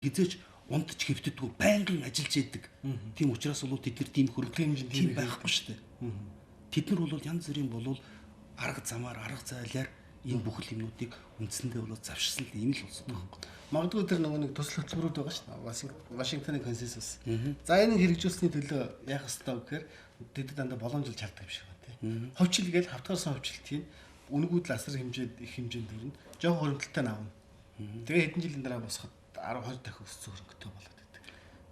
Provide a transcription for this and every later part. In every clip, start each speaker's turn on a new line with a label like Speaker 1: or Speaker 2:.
Speaker 1: хизээч унтж хэвтдэггүй байнгын ажиллаж идэг. Тийм учраас бол тэд нар тийм хөрөнгө тийм байхгүй шүү дээ. Тэд нар бол янз бүрийн болвол арга замаар, арга зайлаар энэ бүх юмнуудыг үндсэндээ бол завширсан л юм л болсон байхгүй.
Speaker 2: Магадгүй тэр нөгөө нэг төсөл хөтөлбөрүүд байгаа шүү дээ. Вашингтоны консенсус. За энэ хэрэгжүүлсэний төлөө яах ёстой вэ гэхээр тэд дандаа боломжлж чаддаг юм шиг байна тий. Ховчил гээл хавтгаарсан ховчлтын үнгүүд л асар хэмжээд их хэмжээнд өрнө. Жохон хөрөнгөлтөй наавна. Тэгээ хэдэн жилийн дараа босоход 10 20 дахин өссөн хөрөнгөтэй болоод байдаг.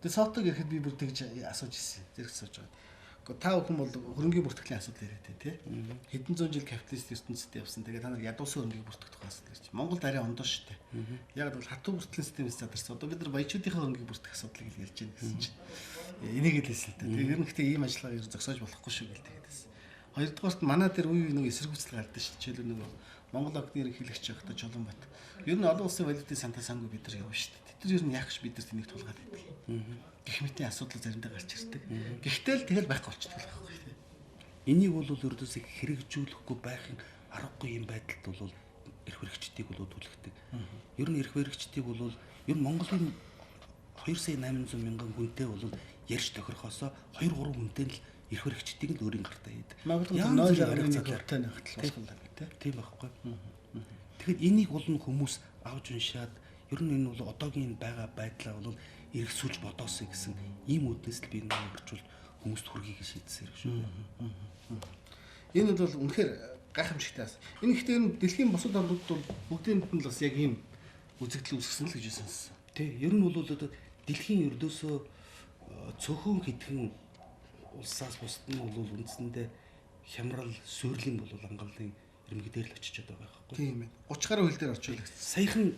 Speaker 2: Тэгээ софтог ирэхэд би бүр тэгж асууж ирсэн. Зэрэг асууж байгаа. Гэхдээ та бүхэн бол хөрөнгөний бүртгэлийн асуудал яриад тий. Хэдэн зуун жил капиталист ертөнцид явсан. Тэгээ та нар ядуусан хөрөнгийг бүртгэх тухай асуудал гэж. Монголд арай ондоо шүү дээ. Яг бол хатуу бүртгэлийн системээс задарсан. Одоо бид нар баячуудынхаа хөрөнгийг бүртгэх асуудлыг л ярьж байна гэсэн чинь энийг л хэлсэн л дээ. Тэгээ ер нь гэхдээ ийм ажиллагаа ер зогсоож болохгүй шүү гэлтэй гэдээс. Хоёрдугаарт манай дээр үе нэг эсэргүүцэл гардаг шүү. Жишээлбэл нэг Монгол академийн ерөнхийлөгч явахдаа Чулуунбат. Ер нь олон улсын валютын санта сангүй бид нар явна шүү дээ. Тэд нар ер нь яах ш бид нар тэнийг тулгаад байдаг. Гэх мэтийн асуудал заримдаа гарч ирдэг. Гэхдээ л тэгэл байхгүй болчихдог л байхгүй тийм.
Speaker 1: Энийг бол ердөөсөө хэрэгжүүлэхгүй байхын аргагүй юм байдалд бол эрх баригчдыг бол түлхдэг. Ер нь эрх баригчдыг бол ер нь Монголын 2,800,000 хүнтэй бол ярьж тохирохосоо 2-3 хүнтэй л эрх баригчдыг л өөрийн гартаа хийдэг.
Speaker 2: Магадгүй 0.1 төвтэй нөхцөл босгол гэдэг
Speaker 1: тийм байхгүй. Тэгэхээр энийг бол хүмүүс авч уншаад ер нь энэ бол одоогийн байгаа байдлаа бол эргэсүүлж бодоосэй гэсэн ийм үднэс л би нэг орчвол хүмүүст хүргийг шийдсэн хэрэг шүү.
Speaker 2: Энэ бол үнэхээр гайхамшигтай. Энэ ихтэй дэлхийн бусад орнууд бол бүгдийнх нь л бас яг ийм үзэгдэл үүсгэсэн л гэж сонссон.
Speaker 1: Тий, ер нь бол дэлхийн ердөөсөө цөөхөн хэдхэн улсаас бусд нь бол үндсэндээ хямрал, суйрлын бол ангалын ирмэгдээр л очиж байгаа байхгүй.
Speaker 2: Тийм ээ. 30 гаруй хил дээр очивол
Speaker 1: саяхан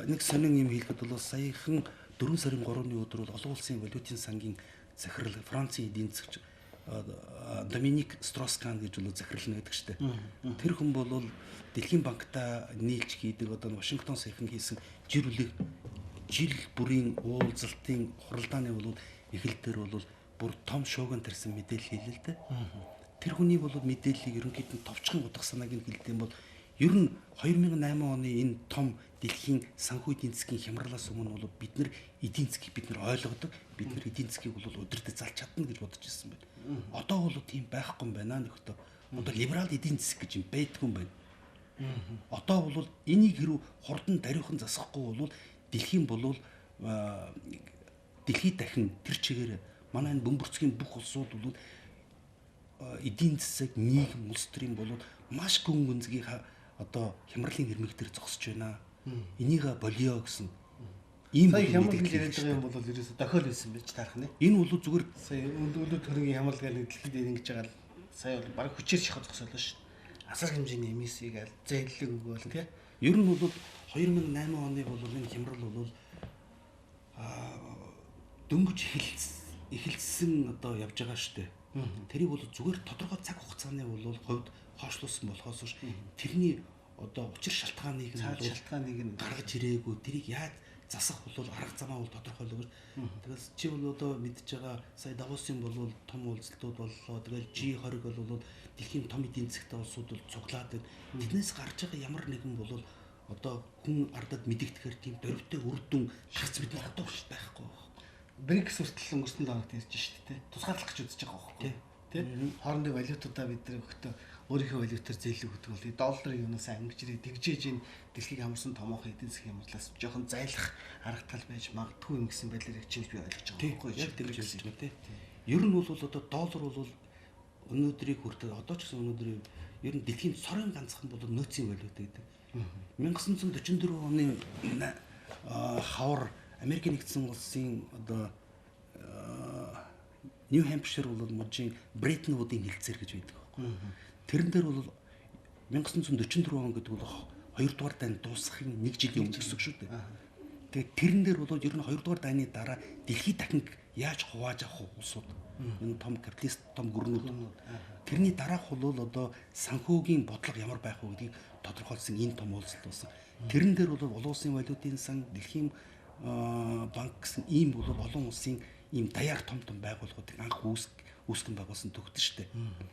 Speaker 1: нэг сонин юм хэлэхэд бол саяхан 4 сарын 3-ны өдөр бол олон улсын валютын сангийн захирал Францын эдийн засгч Доминик Строскан гэж бол захирлна гэдэг штеп. Тэр хүн бол Дэлхийн банктай нийлж хийдэг одоо Вашингтон саяхан хийсэн жил бүрийн уулзалтын хуралдааны бол эхлэлээр бол бүр том шууган тарьсан мэдээлэл хэлээ л дээ. Тэр хүний бол мэдээллийг ерөнхийдөө товчхон утга санааг нь хэлдэм бол ер нь 2008 оны энэ том дэлхийн санхүү эдийн засгийн хямралаас өмнө бол бид нар эдийн засгийг бид нар ойлгодог. Бид нар эдийн засгийг бол удирдах залж чадна гэж бодож ирсэн байна. Одоо бол тийм байхгүй юм байна нөхдөд. Одоо либерал эдийн засаг гэж юм байдгүй юм байна. Одоо бол энийг хэрв хурдан даруйхан засахгүй бол дэлхийн болвол дэлхийд дахин тэр чигээр манай энэ бөмбөрцгийн бүх улсууд бол эдийн засаг нийгэм улс төрийн бол маш гүн гүнзгий одоо хямралын ирмэг дээр зогсож байна. Энийг болио гэсэн ийм
Speaker 2: хямрал гэж яриад байгаа юм бол ерөөсө дохиол байсан байж таарах нэ.
Speaker 1: Энэ бол зүгээр
Speaker 2: сая өлөд хөрөнгөний хямрал гэдэг дэлхийд ингэж байгаа л сая бол баг хүчээр шахаж зогсоолоо шүү. Асар хэмжээний эмисийг аль зэйлэг өгөөл тий.
Speaker 1: Ер нь бол 2008 оны бол энэ хямрал бол дөнгөж эхэлсэн одоо явж байгаа шүү дээ. Тэрийг бол зүгээр тодорхой цаг хугацааны бол хувьд хойшлуулсан болохоос ш тэрний одоо учир шалтгааныг нь гаргаж ирээгүй тэрийг яаж засах бол арга замаа бол тодорхойлоо. Тэгээс чи бол одоо мэдж байгаа сая Давосын бол том уулзалтууд боллоо. Тэгэл G20 бол дэлхийн том эдийн засгтай улсууд бол цуглаад байна. Тэрнээс гарч байгаа ямар нэгэн бол одоо хүн ардад мэдэгдэхээр тийм дөрвтэй үр дүн шахц бид нар одоо байхгүй байна.
Speaker 2: БРИКС хүртэл өнгөрсөн доногт ярьж штэ тий. Тусгаарлах гэж үзэж байгаа байхгүй тий. Хоорондын валютуудаа бид нар өгтөө өөрийнхөө валютаар зээлэг өгдөг бол долларын юунаас ангижрээ тэгжээж энэ дэлхийг хамарсан томоохон эдийн засгийн хямралаас жоохон зайлах арга тал байж магадгүй юм гэсэн байдлаар яг чинь би ойлгож байгаа байхгүй
Speaker 1: яг тэгж хэлж байгаа тий. Ер нь бол одоо доллар бол өнөөдрийг хүртэл одоо ч гэсэн өнөөдөр ер нь дэлхийн сорын ганцхан бол нөөцийн валют гэдэг. 1944 оны хавар Америк нэгдсэн улсын одоо Нью Хэмпшир бол мужийн Бреттон Вудын хэлцээр гэж байдаг байхгүй. Тэрэн дээр бол 1944 он гэдэг бол 2 дугаар дайны дуусахын 1 жилийн өмнө гэсэн шүү дээ. Тэгээд тэрэн дээр бол ер нь 2 дугаар дайны дараа дэлхийд дахин яаж хувааж авах улсууд энэ том капиталист том гүрнүүд тэрний дараах бол одоо санхүүгийн бодлого ямар байх вэ гэдгийг тодорхойлсон энэ том уулзалт болсон. Тэрэн дээр бол олон улсын валютын сан дэлхийн банк гэсэн ийм бол олон улсын ийм даяар том байгууллагуудыг анх үүсгэн байгуулсан төгтөн штэ.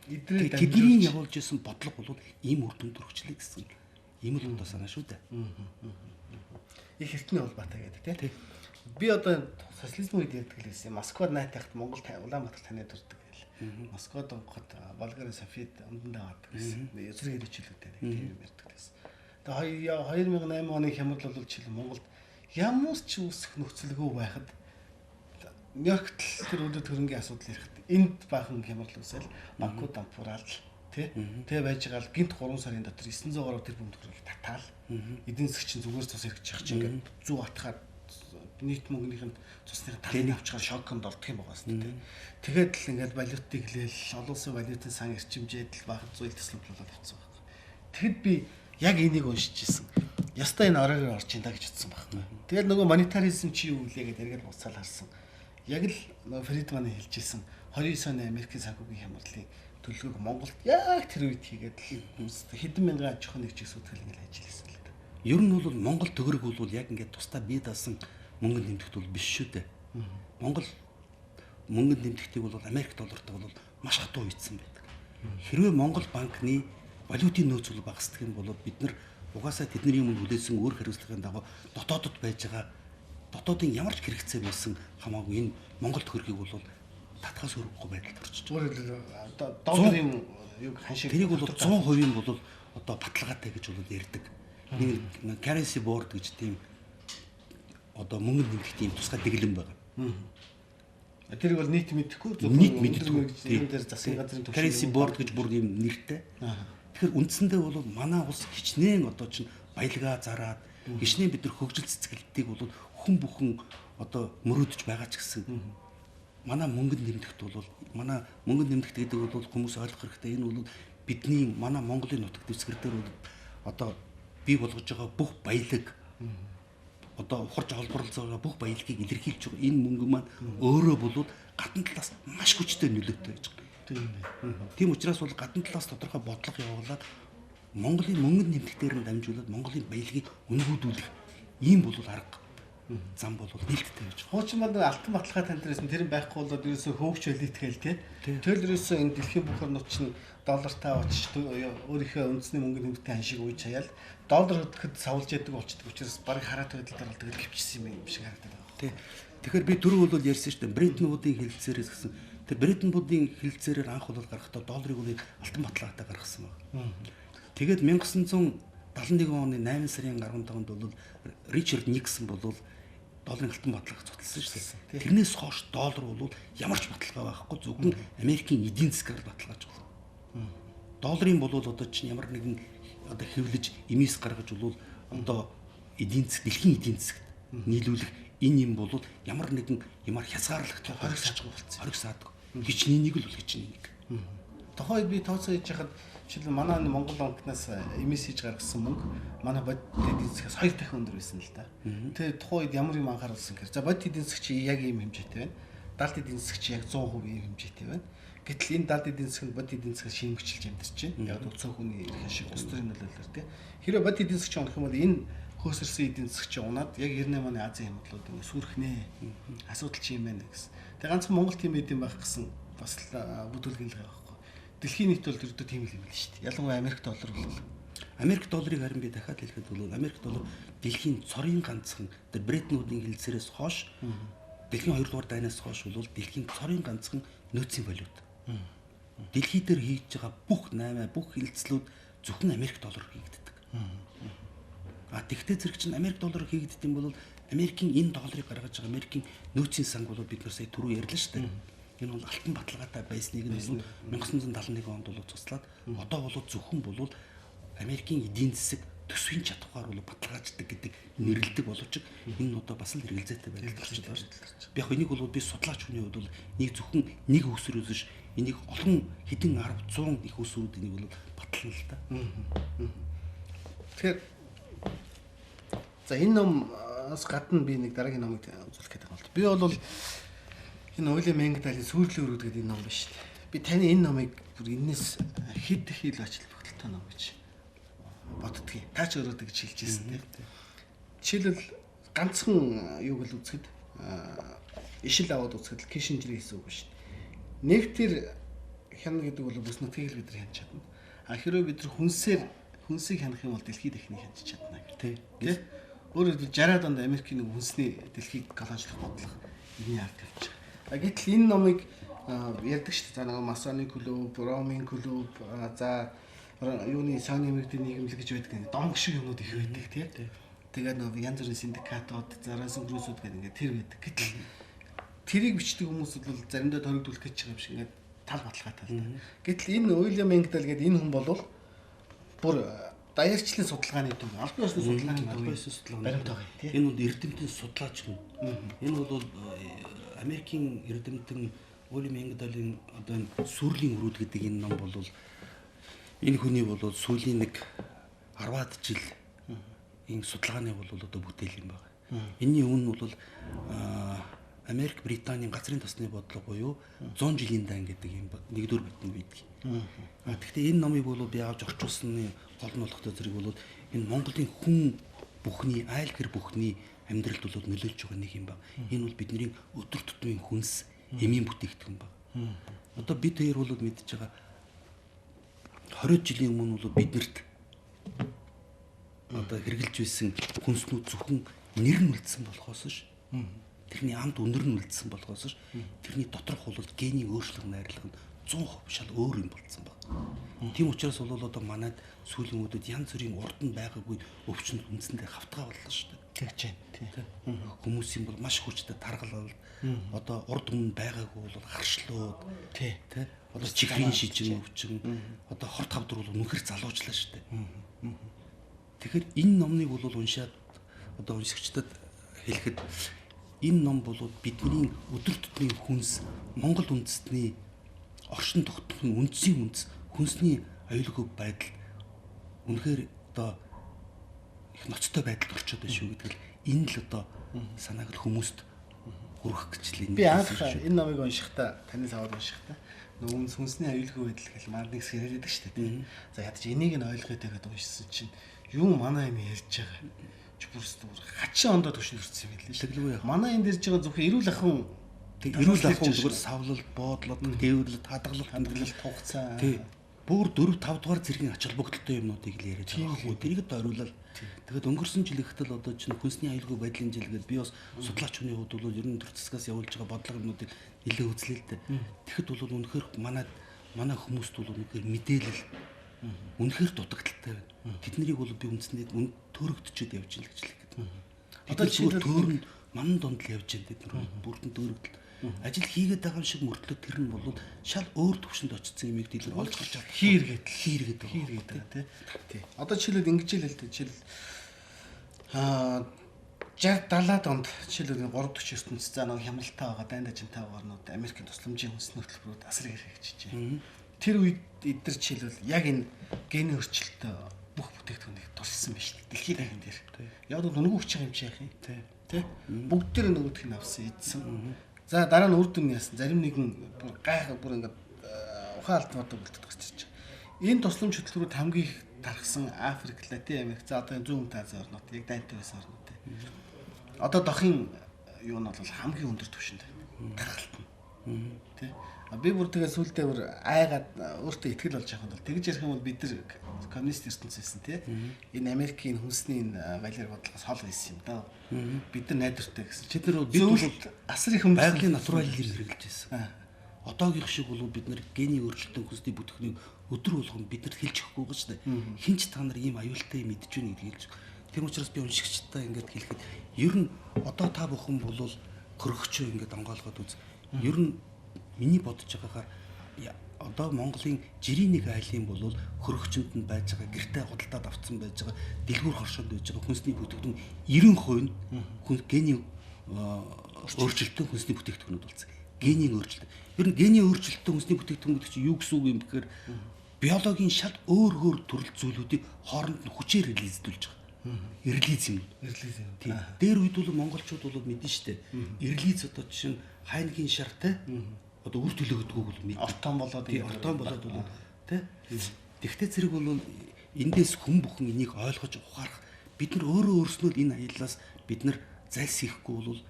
Speaker 1: Тэдний явуулж исэн бодлого бол ийм үр дүнд төрөгчлээ гэсэн ийм л одоо санаа шүү дээ.
Speaker 2: их эртний холбоотой гэдэг тийм. Би одоо социализм үед ярьдаг л байсан. Москвад найтахт Монгол Улаанбаатар таниад урддаг гэл. Москвад онгоход Болгарын Софид өмдөндөө авдаг гэсэн. Эсрэг хэлэлцүүлэгтэй тийм юм ярьдаг гэсэн. Тэгээ 2008 оны хямрал бол жишээл Монголд ямар ч үүсэх нөхцөлгүй байхад Нью-Йоркт тэр өдөр төрөнгийн асуудал ирэхэд энд баахан хямрал үүсэл банкуд дампуураад тэгээ байж байгаа л гинт 3 сарын дотор 900 гаруй тэрбум төгрөг татаал эдийн засгийн зүгээр цус хэрэгжиж байгаа чинь ингээд зүү атахаар нийт мөнгөнийх нь цусны талын авчгаар шоконд ордог юм байгаас тийм. Тэгээд л ингээд валютыг хэлээл олон улсын валютын сан эрчимжээд л баахан зүйл төслөв болоод авцсан байна. Тэгэд би яг энийг уншиж ирсэн. Ястаа энэ оройгоор орж ин да гэж утсан байхгүй. Тэгээд нөгөө монетаризм чи юу вэ гэдэг яргээд буцаал харсан. Яг л нөгөө Фридманы хэлжсэн 29 оны Америкийн санхүүгийн хямралын төлөвлөгөөг Монголд яг тэр үед хийгээд хэдэн мянган аж ахуйн нэгжийг сүйтгэл ингээд ажилласан л да.
Speaker 1: Ер нь бол Монгол төгрөг бол яг ингээд тусдаа бие даасан мөнгөнд нэмэгдэх бол биш шүү дээ. Монгол мөнгөнд нэмэгдэхийг бол Америк доллартай бол маш хатуу үйдсэн байдаг. Хэрвээ Монгол банкны валютын нөөц бол багасдаг юм бол бид нар угаасаа тэдний юм хүлээсэн өөр хариуцлагын дагуу дотоодод байж байгаа дотоодын ямар ч хэрэгцээ байсан хамаагүй энэ Монгол төгрөгийг бол татхаас өрөхгүй байдалд орчиж
Speaker 2: байгаа. Долларын юг ханшиг
Speaker 1: тэрийг бол 100% бол одоо баталгаатай гэж бол ярьдаг. Нэг currency board гэж тийм одоо мөнгөнд нэмэх тийм тусгай дэглэм байгаа.
Speaker 2: Тэрийг бол нийт мэдэхгүй зөвхөн
Speaker 1: нийт мэддэг
Speaker 2: энэ дээр засгийн газрын төвшин
Speaker 1: currency board гэж бүр юм нэртэй. Тэгэхээр үндсэндээ бол манай улс хичнээн одоо чинь баялгаа зараад хичнээн бид нар хөгжил цэцгэлтийг бол хүн бүхэн одоо мөрөөдөж байгаа ч гэсэн манай мөнгөнд нэмэхт бол манай мөнгөнд нэмэхт гэдэг бол хүмүүс ойлгох хэрэгтэй. Энэ бол бидний манай Монголын нутаг дэвсгэр дээр бол одоо бий болгож байгаа бүх баялаг одоо ухарж олборлож байгаа бүх баялагийг илэрхийлж байгаа энэ мөнгө маань өөрөө бол гадна талаас маш хүчтэй нөлөөтэй байж байгаа. Тийм учраас бол гадна талаас тодорхой бодлого явуулаад Монголын мөнгөнд нэмэх дээр нь дамжуулаад Монголын баялагийг өнгөөдүүлэх ийм бол арга зам бол нээлттэй байж байгаа.
Speaker 2: Хуучин манд алтан баталгаа таньдэрсэн тэр байхгүй болоод ерөөсөө хөөгч байлитгээл тий. Тэр ерөөсөө энэ дэлхийн бүх орнууд чинь доллартай очиж өөрийнхөө үндэсний мөнгөний нэмэгтэй ханшиг үе чаяал доллар хөдлөхөд савлж яадаг болчихдог учраас баг хараат байдлаар бол тэгэл гівчсэн юм шиг харагдаад байгаа.
Speaker 1: Тий. Тэгэхээр би түрүү бол ярьсан шүү дээ. Бреттон Вудын хэлэлцээрээс гэсэн. Тэр Бреттон Вудын хэлэлцээрээр анх бол гарахдаа долларыг бол алтан баталгаатай гаргасан байна. Тэгээд 1971 оны 8 сарын 15-нд бол Ричард Никсон бол долларын алтан баталгааг цугласан шүү дээ. Тэрнээс хойш доллар бол ямар ч баталгаа байхгүй зөвхөн Америкийн эдийн засгаар баталгааж байна. Долларын бол одоо чинь ямар нэгэн одоо хэвлэж эмээс гаргаж бол одоо эдийн засаг дэлхийн эдийн засагт нийлүүлэх энэ юм бол ямар нэгэн ямар хязгаарлалт хоригсаадаг. Хичнэнийг л хичнэнийг.
Speaker 2: Тухайд би тооцоо хийж хахад жишээл манай Монгол банкнаас эмээс хийж гаргасан мөнгө манай бодит эдийн засгаас 2 дахин өндөр байсан л да. Тэгээ тухайд ямар юм анхааруулсан гэхээр за бодит эдийн засаг чи яг ийм хэмжээтэй байна. Далд эдийн засаг чи яг 100% ийм хэмжээтэй байна. Гэтэл энэ далд эдийн засаг бодит эдийн засгаас шинжлэж амьдарч байна. Яг өцөө хүний эрх шиг ус төрийн нөлөөлөөр тий. Хэрэв бодит эдийн засаг чи унах юм бол энэ хөөсөрсөн эдийн засаг чи унаад яг 98 оны Азийн хямралууд ингэ сүрхнэ. Асуудал чи юм байна гэсэн. Тэгээ ганцхан Монгол тийм эдийн байх гэсэн бас бүдүүлгэн л байгаа байхгүй. Дэлхийн нийт бол ердөө тийм л юм л шүү дээ. Ялангуяа Америк доллар бол
Speaker 1: Америк долларыг харин би дахиад хэлэхэд бол Америк доллар дэлхийн цорын ганцхан тэр Бреттон Вудын хэлэлцээрээс хойш дэлхийн 2 дугаар дайнаас хойш бол дэлхийн цорын ганцхан нөөцийн валют. Дэлхий дээр хийж байгаа бүх 8 бүх хэлэлцлүүд зөвхөн Америк доллараар хийгддэг. Тэгтээ зэрэг чинь Америк доллараар хийгддэг юм бол Америкийн энэ долларыг гаргаж байгаа Америкийн нөөцийн санг бол бид нар сая түрүү ярьлаа шүү дээ. Энэ бол алтан баталгаатай байсныг нь 1971 онд бол цуслаад одоо бол зөвхөн бол Америкийн эдийн засаг төсвийн чадвараар бол баталгааждаг гэдэг нэрлэлдэг боловч энэ одоо бас л хэрэгэлзээтэй байдал болчиход байна шүү дээ. Би яг энийг бол би судлаач хүний хувьд бол нэг зөвхөн нэг үсрээс биш энийг олон хэдэн 10 100 их үсрүүд энийг бол батална л та.
Speaker 2: Тэгэхээр за энэ номоос гадна би нэг дараагийн номыг үзүүлэх гэдэг юм бол би бол энэ Уильям Энгдалын Сүрлийн өрөөд гэдэг энэ ном байна шүү дээ. Би таны энэ номыг бүр энэс хэд их ил ажил тогтолтой ном гэж боддгийг. Та ч өөрөө тэгж хэлж ирсэн тийм. Жишээлбэл ганцхан юуг л үзэхэд ишил аваад үзэхэд Кишинжер хийсэн үг шүү дээ. Нэг тэр хяна гэдэг бол бүс нутгийг бид нар хянаж чадна. А хэрвээ бид нар хүнсийг хянах юм бол дэлхийд ихнийг хянаж чадна гэх тийм. Өөрөөр хэлбэл 60-аад онд Америкийн нэг үндэсний дэлхийг колоничлох бодлого энэ ард явж байгаа. Гэтэл энэ номыг ярьдаг шүү дээ. За нэг масоны клуб, ромын клуб, за юуны сааны эмэгтэй нийгэмлэг гэж байдаг нэг донг шиг юмнууд их байдаг тий. Тэгээд нэг янз бүрийн синдикатууд, зараас группүүд гэдэг ингээд тэр байдаг. Гэтэл тэрийг бичдэг хүмүүс бол заримдаа төрөгдүүлэх гэж байгаа юм шиг ингээд тал баталгаатай л да. Гэтэл энэ Уильям Энгдал гэдэг энэ хүн бол бүр даяарчлалын судалгааны төв, албан ёсны судалгааны баримтаа тий.
Speaker 1: Энэ бол эрдэмтэн судлаач хүн. Энэ бол Америкийн эрдэмтэн Уильям Энгдалын одоо сүрлийн өрүүд гэдэг энэ ном бол энэ хүний бол сүүлийн нэг 10-аад жил энэ судалгааны бол одоо бүтээл юм байна. Энэний өмнө бол Америк Британийн газрын тосны бодлого буюу 100 жилийн дан гэдэг юм нэгдүгээр битэн байдаг. Гэхдээ энэ номыг бол би авч орчуулсны гол нь болохтой зэрэг бол энэ Монголын хүн бүхний айл гэр бүхний амьдралд бол нөлөөлж байгаа нэг юм байна. Энэ бол бидний өдөр тутмын хүнс эмийн бүтээгдэхүүн байна. Одоо бид хоёр бол мэдж байгаа 20 жилийн өмнө бол биднэрт одоо хэрэгжилж байсан хүнснүүд зөвхөн нэр нь үлдсэн болохоос ш. Тэрний амд өндөр нь үлдсэн болохоос ш. Тэрний доторх бол генийн өөрчлөлт найрлага нь 100% шал өөр юм болсон байна. Тийм учраас бол одоо манайд сүүлийн үедэд янз бүрийн урд нь байгаагүй өвчнөд үндсэндээ хавтгаа боллоо шүү дээ.
Speaker 2: Тэгж байна.
Speaker 1: Хүмүүсийн бол маш хүчтэй таргалал одоо урд өмнө байгаагүй бол харшлууд тий. Одоо чихрийн шижин өвчин одоо хорт хавдар бол үнэхэр залуужлаа шүү дээ. Тэгэхээр энэ номныг бол уншаад одоо уншигчдад хэлэхэд энэ ном бол бидний өдөр тутмын хүнс Монгол үндэстний оршин тогтнохын үндсийн үндэс хүнсний аюулгүй байдал үнэхээр одоо их ноцтой байдалд орчод байна шүү гэдэг л энэ л одоо санааг л хүмүүст хүргэх гэж л
Speaker 2: би анх энэ номыг уншихдаа таны савд уншихдаа нөгөө хүнсний аюулгүй байдал гэж маань нэг сэрэд байдаг шүү дээ. За ядаж энийг нь ойлгохой гэдэг уншсан чинь юу манай юм ярьж байгаа. Бүрс хачин ондоо төвшөлөрсөн юм лээ.
Speaker 1: Тэглгүй яа.
Speaker 2: Манай энэ дэр жигээ зөвхөн эрүүл ахын
Speaker 1: зүгээр савлал, боодлол, дээвэрлэл, хадгалалт
Speaker 2: хугацаа.
Speaker 1: Тий. Бүр 4-5 дугаар зэргийн ач холбогдолтой юмнуудыг л яриад байгаа. Тэрийг л ойруулаад тэгэхэд өнгөрсөн жил ихтэл одоо чинь хүнсний аюулгүй байдлын жил гэдээ би бас судлаач хүний хувьд бол ер нь төр засгаас явуулж байгаа бодлогоодыг нэлээд үзлээ л дээ. Тэгэхэд бол үнэхээр манай хүмүүст бол үнэхээр мэдээлэл үнэхээр дутагдaltaй байна. Тэднийг бол би үндсэндээ төрөгдөчөд явж ил гэж л гэдэг. Одоо чинь төөрөнд манан донд л явж байна тэд нар бүрдэн төөрөгдөл ажил хийгээд байгаа юм шиг мөртлөө тэр нь бол шал өөр төвшөнд очсон юмыг дэлгэр олж гарч чадах хийргээд
Speaker 2: тий. Одоо жишээлбэл ингэж л л дээ жишээл 60-70-аад онд жишээлбэл 3-40 ертөнц заа нэг хямралтай байгаа дайнд ажинтай орнууд Америкийн тусламжийн хүнсний хөтөлбөрүүд асар их хэрэгжиж байна. Тэр үед эдгээр жишээлбэл яг энэ гений өөрчлөлтөд бүх бүтээгдэхүүнийг тусалсан байна шүү дээ. Дэлхийн тагын дээр. Яг бол өнгө хүч байгаа юм чи яах юм. Тэ. Бүгд тэр нөгөөдх нь авсан эдсэн. За дараа нь үр дүн яасан. Зарим нэгэн гайхаа бүр ингээд ухаан алдмаатай болтод гарч ирж байгаа. Энэ тусламж хөтөлбөрүүд хамгийн их тархсан Африк, Латин Америк, за одоо зүүн Азийн орнууд, яг дайнтай байсан орнууд. Одоо дохын юу нь бол хамгийн өндөр түвшинд тархалт нь. Тэ. Би бүр тэгээ сүултээ бүр айгаад өөртөө ихтгэл болж байгаа юм бол тэгж ярих юм бол бид нар коммунист ертөнц байсан тий. Энэ Америкийн хүнсний галер бодлогоос хол байсан юм да. Бид нар найдвартай гэсэн. Бид нар бол асар их
Speaker 1: байгалийн натуралийг хэрэгжилж байсан. Одоогийн шиг бол бид нар гений өөрчлөлтөнд хүнсний бүтээгдэхүүнийг өдөр болгон бидэрт хэлж өгөхгүй гэж шүү дээ. Хинч та нар ийм аюултай мэдж байна гэдгийг хэлж. Тийм учраас би уншигчтай ингээд хэлэхэд ер нь одоо та бүхэн бол хөргөчөө ингээд онгоолгоод үз. Ер нь миний бодож байгаагаар одоо Монголын жирийн нэг айлын бол хөргөчөнд нь байж байгаа гэртээ худалдаад авцсан байж байгаа дэлгүүр хоршоонд байж байгаа хүнсний бүтээгдэхүүн 90% нь гений өөрчлөлтөнд хүнсний бүтээгдэхүүнүүд болсон. Генийн өөрчлөлт. Ер нь генийн өөрчлөлтөнд хүнсний бүтээгдэхүүн гэдэг чинь юу гэсэн үг юм бэхээр биологийн шал өөр төрөл зүйлүүдийг хооронд нь хүчээр релиздүүлж байгаа. Релиз юм. Тийм. Дээр үед бол монголчууд бол мэднэ штэ. Релиз одоо жишээ нь хайнгийн шартай одоо үр төлөөгдгөөг бол мэднэ.
Speaker 2: Ортон болоод
Speaker 1: бол тий. Тэгвэл зэрэг бол эндээс хүн бүхэн энийг ойлгож ухаарах бид нар өөрснөө л энэ аяллаас бид нар зайлсхийхгүй бол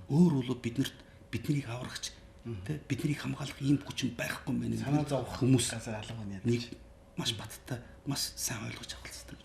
Speaker 1: өөр бол биднийг аврагч тий биднийг хамгаалах ийм хүч байхгүй юм байна.
Speaker 2: Санаа зовох
Speaker 1: хүмүүс
Speaker 2: газар алга байна.
Speaker 1: Нэг маш баттай маш сайн ойлгож авах хэрэгтэй.